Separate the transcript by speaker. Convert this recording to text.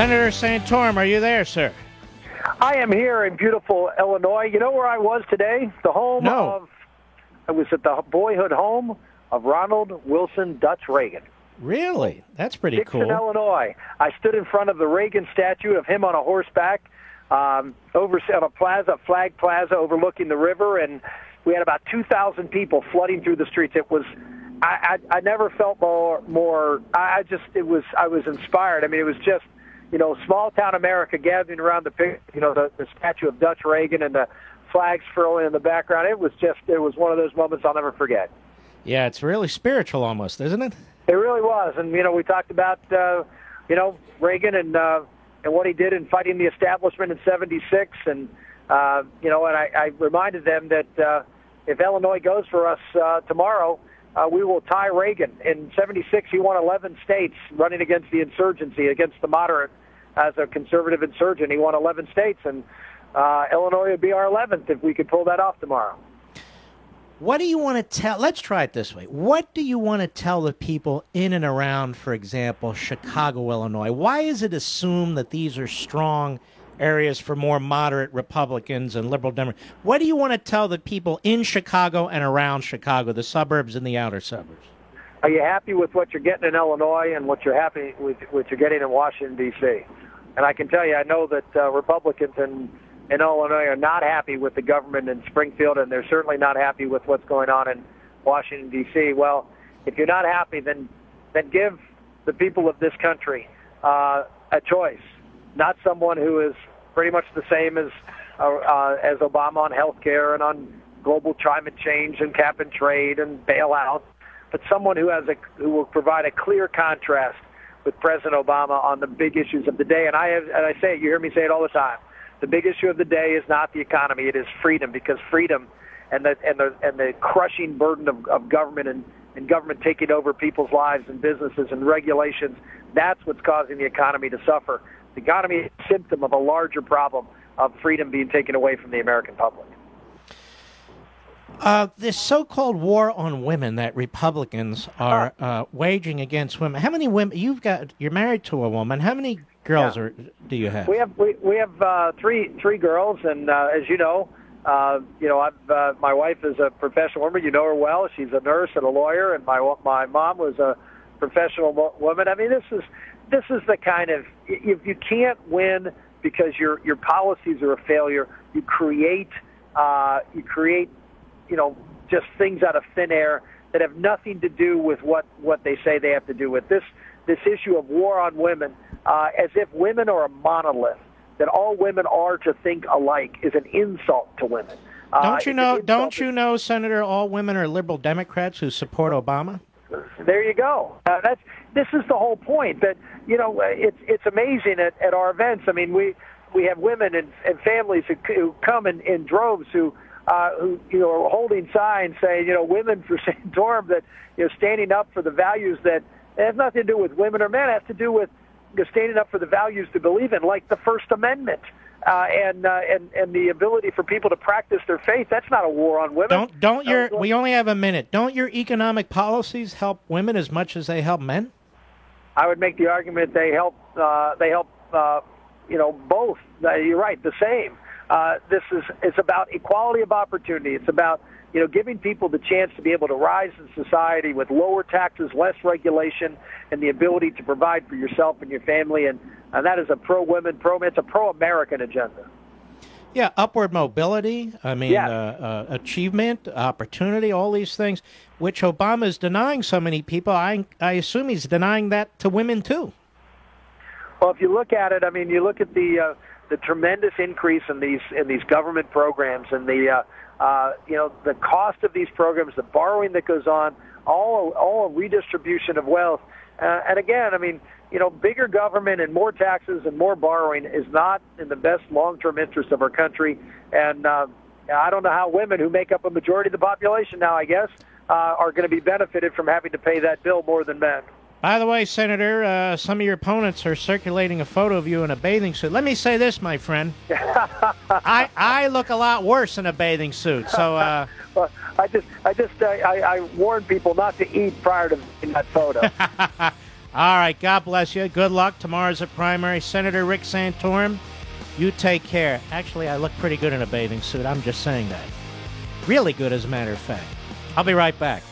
Speaker 1: Senator Santorum, are you there, sir?
Speaker 2: I am here in beautiful Illinois. You know where I was today? The home of, I was at the boyhood home of Ronald Wilson Dutch Reagan.
Speaker 1: Really? That's pretty
Speaker 2: Dixon,
Speaker 1: cool.
Speaker 2: Illinois. I stood in front of the Reagan statue of him on a horseback over on a flag plaza overlooking the river, and we had about 2,000 people flooding through the streets. It was, I never felt more. I was inspired. I mean, it was just, small town America gathering around the statue of Dutch Reagan and the flags furling in the background. It was one of those moments I'll never forget.
Speaker 1: Yeah, it's really spiritual almost, isn't it?
Speaker 2: It really was. And, we talked about, Reagan and what he did in fighting the establishment in 76. And, I reminded them that if Illinois goes for us tomorrow, we will tie Reagan. In 76, he won 11 states running against the insurgency, against the moderate as a conservative insurgent. He won 11 states, and Illinois would be our 11th if we could pull that off tomorrow.
Speaker 1: What do you want to tell? Let's try it this way. What do you want to tell the people in and around, for example, Chicago, Illinois? Why is it assumed that these are strong areas for more moderate Republicans and liberal Democrats? What do you want to tell the people in Chicago and around Chicago, the suburbs and the outer suburbs?
Speaker 2: Are you happy with what you're getting in Illinois and what you're happy with what you're getting in Washington, D.C.? And I can tell you, I know that Republicans in Illinois are not happy with the government in Springfield, and they're certainly not happy with what's going on in Washington, D.C. Well, if you're not happy, then give the people of this country a choice, not someone who is pretty much the same as Obama on health care and on global climate change and cap and trade and bailout, but someone who will provide a clear contrast with President Obama on the big issues of the day. And I say it, you hear me say it all the time. The big issue of the day is not the economy; it is freedom, because freedom and the crushing burden of government and government taking over people's lives and businesses and regulations, that's what's causing the economy to suffer. The economy is a symptom of a larger problem of freedom being taken away from the American public.
Speaker 1: This so-called war on women that Republicans are waging against women. How many women you're married to a woman? How many girls do you have?
Speaker 2: We have three girls, and as you know, my wife is a professional woman. You know her well. She's a nurse and a lawyer, and my mom was a professional woman. I mean, this is the kind of, if you can't win because your policies are a failure, you create just things out of thin air that have nothing to do with what they say they have to do with. This issue of war on women, as if women are a monolith, that all women are to think alike, is an insult to women.
Speaker 1: Don't you know, Senator, all women are liberal Democrats who support Obama?
Speaker 2: There you go. This is the whole point. That it's amazing at our events. I mean, we have women and families who come in droves who are holding signs saying women for Santorum, that standing up for the values that have nothing to do with women or men. It has to do with standing up for the values to believe in, like the First Amendment. And the ability for people to practice their faith. That's not a war on women.
Speaker 1: We only have a minute. Don't your economic policies help women as much as they help men?
Speaker 2: I would make the argument they help both. You're right, the same. It's about equality of opportunity. It's about giving people the chance to be able to rise in society with lower taxes, less regulation, and the ability to provide for yourself and your family. And that is a pro-women, it's a pro-American agenda.
Speaker 1: Yeah, upward mobility, achievement, opportunity, all these things, which Obama is denying so many people. I assume he's denying that to women, too.
Speaker 2: Well, if you look at it, you look at the tremendous increase in these government programs and the cost of these programs, the borrowing that goes on, all a redistribution of wealth. And again, bigger government and more taxes and more borrowing is not in the best long-term interest of our country. And I don't know how women, who make up a majority of the population now, I guess, are going to be benefited from having to pay that bill more than men.
Speaker 1: By the way, Senator, some of your opponents are circulating a photo of you in a bathing suit. Let me say this, my friend. I look a lot worse in a bathing suit. So,
Speaker 2: well, I warn people not to eat prior to in that photo.
Speaker 1: All right, God bless you. Good luck. Tomorrow's a primary. Senator Rick Santorum, you take care. Actually, I look pretty good in a bathing suit. I'm just saying that. Really good, as a matter of fact. I'll be right back.